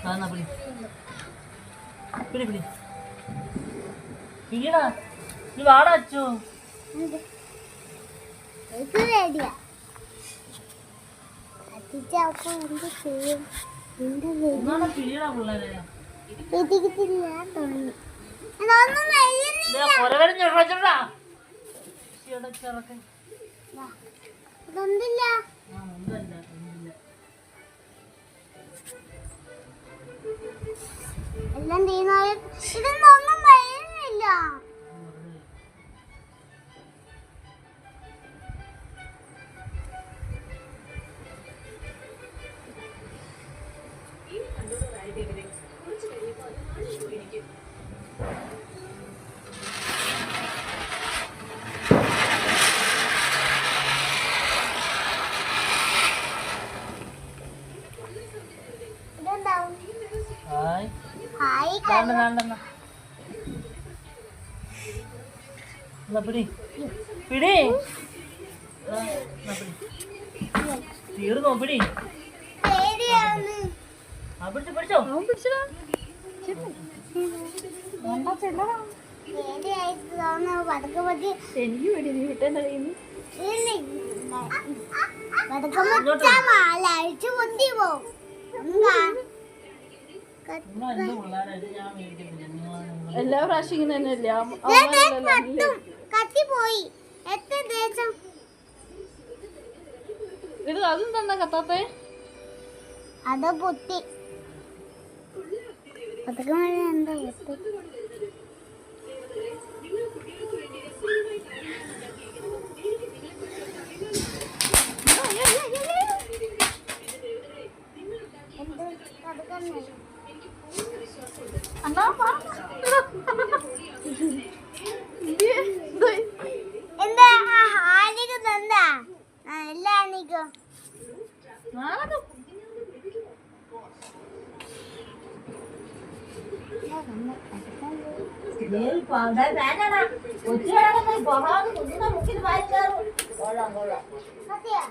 അതെന്നാ പിടി പിടി പിടി പിടിയടാ നീ വാടാ അച്ചു പിടിയടാ പിള്ളേരെ എല്ലാം തീരുമാനം ഇതൊന്നും കഴിയുന്നില്ല. തീർന്നോ പിടി പിടിച്ചോ എല്ലാ പ്രാവശ്യം ഇങ്ങനെ തന്നെയല്ലേ കത്തിപ്പോയി ഇത് അതും തന്നെ കത്താത്തേ അത് പൊട്ടി അതൊക്കെ എന്താ പൊട്ടി എന്താ ഹാനിക്ക് തന്നാ എല്ലാ ഹാനിക്കും കൊച്ചിയാ